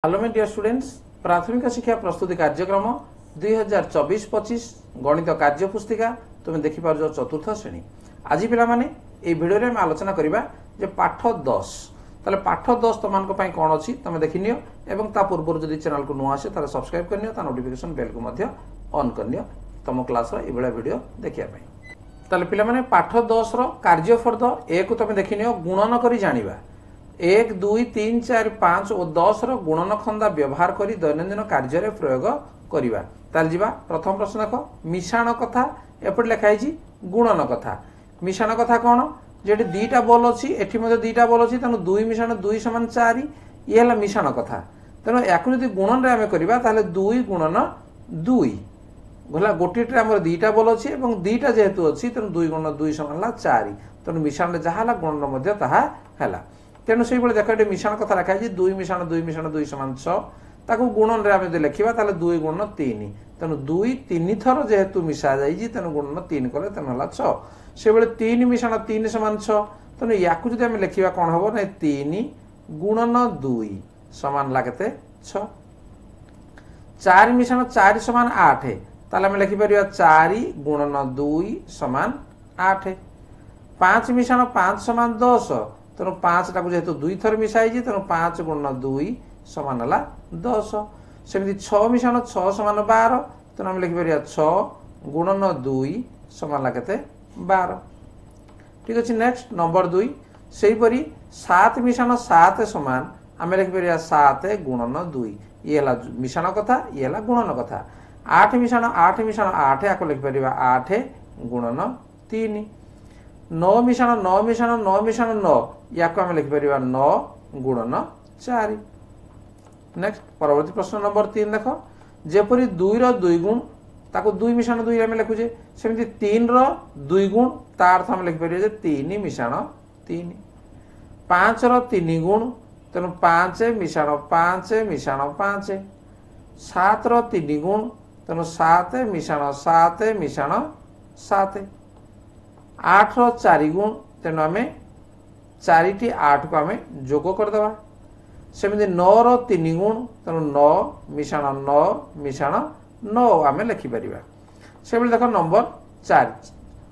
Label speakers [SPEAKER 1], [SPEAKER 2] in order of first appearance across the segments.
[SPEAKER 1] Hello my dear students, प्राथमिक शिक्षा प्रस्तुति कार्यक्रम 2024-25 गणित कार्य पुस्तिका तुम देखिपार चतुर्थ श्रेणी। आज पिला माने ए भिडियो रे हम आलोचना करिबा जे पाठ 10 ताले पाठ 10 तुम मानको पई कोन अछि तुम देखिनियो एवं ता पूर्व जदि चैनल को नुआ आसे ताले सब्सक्राइब करनियो ता नोटिफिकेशन बेल को मध्य ऑन करनियो तुम क्लास रो ए बेला वीडियो देखिया पई। ताले पिला माने पाठ 10 रो कार्यफल ए को तुम देखिनियो गुणन करी जानिबा 1 2 3 4 5 और 10 रो गुणन खंदा व्यवहार करी दैनंदिन कार्य रे प्रयोग करिबा। ताल जिबा प्रथम प्रश्न देखो मिश्रण कथा एपट लिखा है गुणन कथा। मिश्रण कथा कौन जेटी दीटा बॉल अछि एठी मध्ये दीटा बॉल अछि तनो 2 मिश्रण 2 समान 4 ये हला मिश्रण कथा। तनो याकु जदि गुणन रे हमें करिबा ताले 2 गुणन 2 गला गोटी टे हमर दीटा बॉल अछि एवं दीटा जेहेतु अछि तनो 2 गुणन 2 समान ला 4 तनो मिश्रण रे जहा हला गुणन मध्ये ताहा हला। तेणु से देख ये मिश्रण कथा लिखा है 2 मिश्रण 2 समान 6 ताको गुणन रे आमे लिखिबा ताले 2 गुणन 3 तेणु 2 3 थर जेहेतु मिसा जाई तेणु गुणन 3 कले तेणु हला 6 से बेले 3 मिश्रण 3 समान 6 तेणु याकु जदि आमे लिखिबा कोन हबो नै 3 गुणन 2 समान ला केते 6। 4 मिश्रण 4 समान 8 ताले आमे लिखि परिबा 4 गुणन 2 समान 8। 5 मिश्रण 5 समान 10 तेणु 5 टाक जेहेतु 2 थर मिसाई तेणु 5 गुणन 2 समान हला 10। सेमती 6 मिश्रण 6 समान 12 तेणु हम लिखि परिया 6 गुणन 2 समान ला केते 12। ठीक अछि। नेक्स्ट नंबर 2 सेही परी 7 मिश्रण 7 समान आमे लिखि परिया 7 गुणन 2 ये हला मिश्रण कथा ये हला गुणन कथा। 8 मिश्रण 8 आको लिखि परिया 8 गुणन 3। 9 मिश्रण 9 याको आमे लिखि परिबा 9 गुणन 4। नेक्स्ट परवर्ती प्रश्न नंबर 3 देखो जेपरी 2 रो 2 गुण ताको 2 मिश्रण 2 आमे लिखुजे सेमती 3 रो 2 गुण ता अर्थ आमे लिखि परिबे जे 3 मिश्रण 3। 5 रो 3 गुण तेनु 5 मिश्रण 5। 7 रो 3 गुण तेनु 7 मिश्रण 7। 8 रो 4 गुण तेनु आमे 4 टी 8 को आमे जोग कर देबा। सेमती 9 रो 3 गुण तेनु 9 मिश्रण 9 आमे लिखि परिबा। सेबले देखो नंबर 4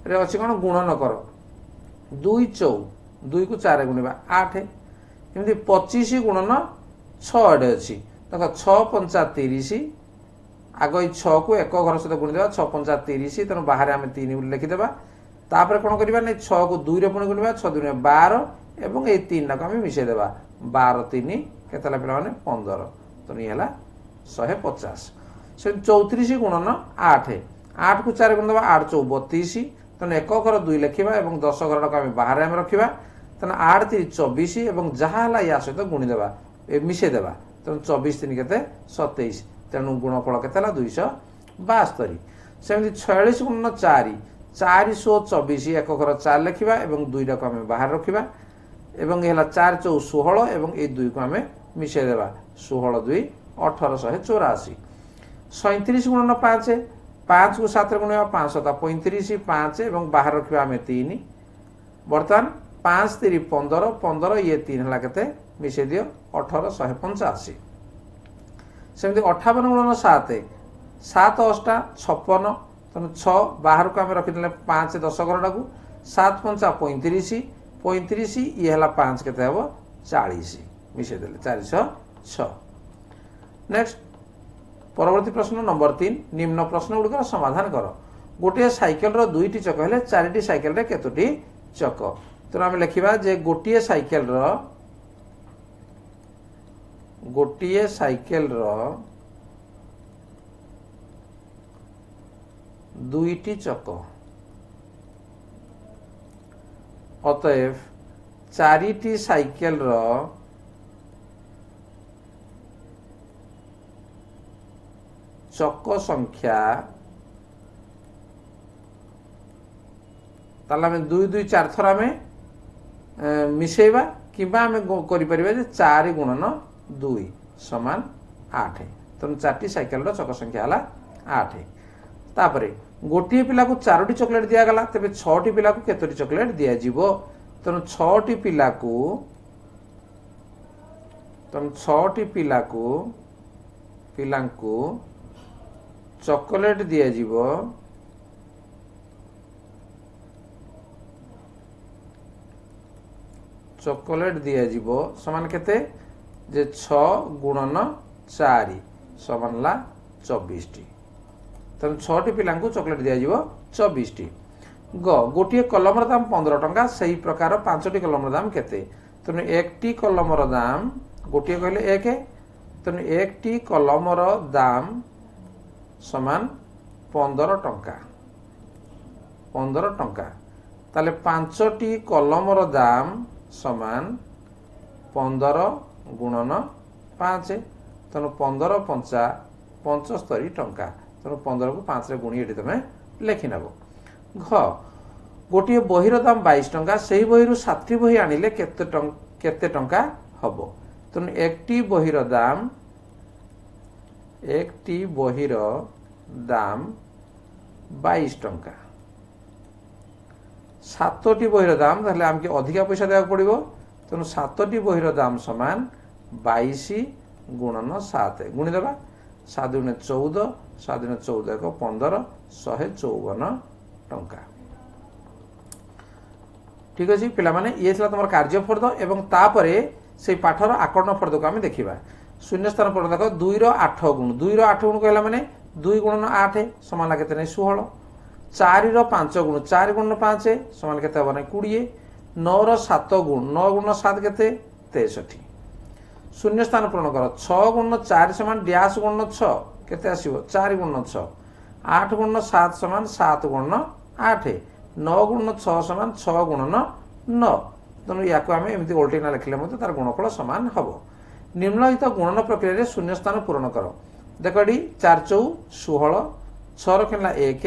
[SPEAKER 1] रे अछि कोन गुणन कर 2 4 2 को 4 गुणिबा 8 एमती 25 गुणन 6 एडे अछि देखो 6 5 30 आगो 6 को एक घर सहित गुणि देबा 6 5 30 तेनु बाहर आमे 3 लिखि देबा। तापर कोन करिबा नै 6 को 2 रे पुणी गुणिबा 6 2 12 एवं ए 3 ना को आमे मिसे देबा 12 3 केतला पिला माने 15 तो ये हला 150। से 34 गुणन 8 8 को 4 गुण देबा 8 4 32 तने एक घर 2 लिखिबा एवं 10 घर को आमे बाहर आमे रखिबा तने 8 3 24 एवं जहा हला या सहित गुणि देबा ए मिसे देबा तने 24 3 केते 27 तेनु गुणफल केतला 272। सेमती 46 गुणन 4 424 एक घर 4 लिखिबा एवं 2 टा को आमे बाहर रखिबा एवं एला 4 4 16 एवं ए 2 को आमे मिसे देबा 16 2 1884। 37 गुणन 5 5 को 7 गुणिबा 5 7 35 5 एवं बाहर रखिबा आमे 3 बर्तमान 5 3 15 15 ये 3 हला केते मिसे दियो 1885। सेमती 58 गुणन 7 7 8 56 तनु 6 बाहर को आमे रखितले 5 10 घरटा को 7 5 35 35 ये हला 5 केते हबो 40 मिसे देले 406। नेक्स्ट परवर्ती प्रश्न नंबर 3 निम्न प्रश्न गुडकर समाधान करो। गोटे साइकेल रो 2 टी चक हेले 4 टी साइकेल रे केतोटी चक तो आमे लिखिबा जे गोटे साइकेल रो 2 टी चक अतएव 4 टी साइकेल रो चक संख्या ताला में 2 2 4 थर में मिसेबा किबा हमें करि परिबा जे 4 गुणन 2 समान 8 तन 4 टी साइकेल रो चक संख्या हला 8। तापरे गोटे पिला को 4 टी चॉकलेट दिया गला तबे 6 टी पिला को केतोटी चॉकलेट दिया जिवो तन 6 टी पिला को तेणु 6टी पिला चॉकलेट दिया समान केते जे 6 गुणन 4 समान ला 24 टी। तेणु 6टी पिला चॉकलेट दिया 24 टी। गोटे कलम दाम 15 टंका सही प्रकार 5टी कलम दाम केते। तेणु 1टी कलम दाम गोटे कहले 1 तेणु 1टी कलम दाम समान 15 टंका 15 टंका। ताले 5टी कलम दाम समान 15 गुणन 5 तेणु 15 पंचा 75 टंका। तेणु 15 को 5 रे गुणी एटी तमे लेखि नबो। घ गोटे बहीर दाम 22 टंका सही बहीरु 7टी बही आनिले केते टंका हबो। तेणु 1टी बहीर दाम 22 टंका 7टी बहीर दाम ताहले आमके अधिका पैसा देवा पड़िबो। तेणु 7टी बहीर दाम समान 22 गुणन 7 गुणी देबा 7 गुणे 14 7 गुणे 14 एक 15 154 टंका। ठीक अछि पिला माने ये छला तमर कार्यफर्द एवं तापरे से पाठर आकर्ण फर्द को आमे देखिबा। शून्य स्थान पर देखो 2 रो 8 गुण 2 रो 8 गुण कहला माने 2 गुणन 8 समान केते नै 16। 4 रो 5 गुण 4 गुणन 5 समान केते हबो नै 20। 9 रो 7 गुण 9 गुणन 7 केते 63। शून्य स्थान पूर्ण कर 6 गुणन 4 समान डैश गुणन 6 केते आसीबो 4 गुणन 6। 8 गुणन 7 समान 7 गुणन 8। 9 गुणन 6 समान 6 गुणन 9। तेणु या आम एमती ओल्टेना लिखले तार गुणफल सामान हम। निम्नलिखित गुणन प्रक्रिया शून्य स्थान पूरण कर। देख ये 4 चौ 16 6 खेला 1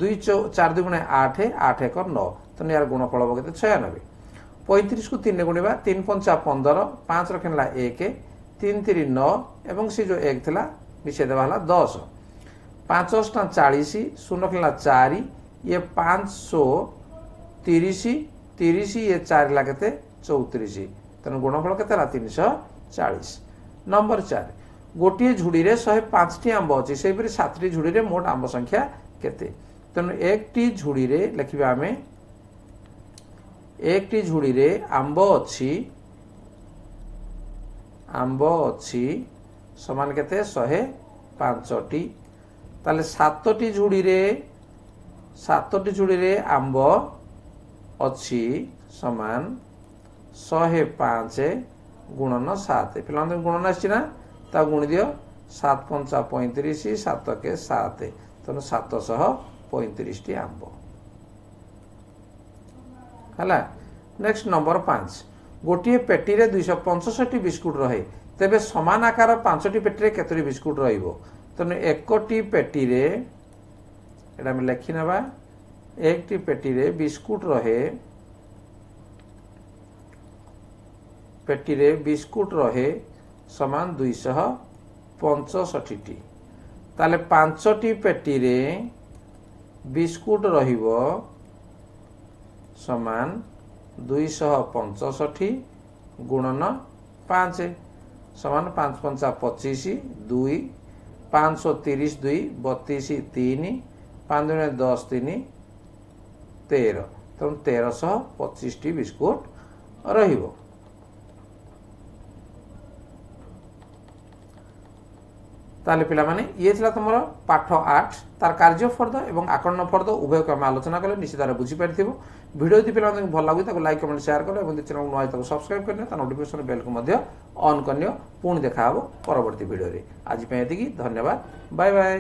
[SPEAKER 1] 2 4 2 गुणे 8 8 1 9 तेणु यार गुणफल हम के 96। 35 को 3 गुणा 3 पंचा 15 5 खेला 1 3 3 9 एवं सी जो 1 थिला मिसे देवा 10 5 40 शून्य खेला 4 ये 530 30 ये 4 ला केते 34 तेणु गुणफल केते 340। नंबर 4 गोटे झुड़ी रे 105टी आंब अछि से परि 7टी झुड़ी रे मोट आंब संख्या केते। तेणु एकटी झुड़ी रे लिखिबा आमे एकटी झुड़ी रे आंब अछि समान केते 105टी। ताले 7टी झुड़ी रे आंब अच्छी समान 105 गुणन 7 पिला गुणन आना ता गुणी दियो 7 पंचा 35 7 के 7 तेणु 735 आंब है। नेक्स्ट नंबर 5 गोटे पेटी रे 265 बिस्कुट रहे तेबे समान आकार 5टी पेटी रे केतरी बिस्कुट रहिबो। तेणु एकटी पेटी रे एटा हम लिखि नबा एकटी पेटी रे बिस्कुट रहे समान 265टी। ताले 5टी पेटी रे बिस्कुट रहिबो समान 265 गुणन 5 समान 5 पंचा 25 2 530 2 32 3 5 दुने 10 3 13 तेणु 1325टी बिस्कुट रहिबो। ताले पिला माने ये छला तुमरो पाठ 8 तार कार्यफर्द एवं आकर्ण फर्द उभय को हम आलोचना कले निश्चित भाव बुझी पारथिबो। वीडियो यदि पिला माने भल लागु ताको लाइक कमेंट शेयर करो एवं चैनल को नय ताको सब्सक्राइब करने ता नोटिफिकेशन बेल को मध्य ऑन करनियो। पुणी देखा हबो परवर्ती वीडियो रे। आज पे एतिकी धन्यवाद बाय बाय।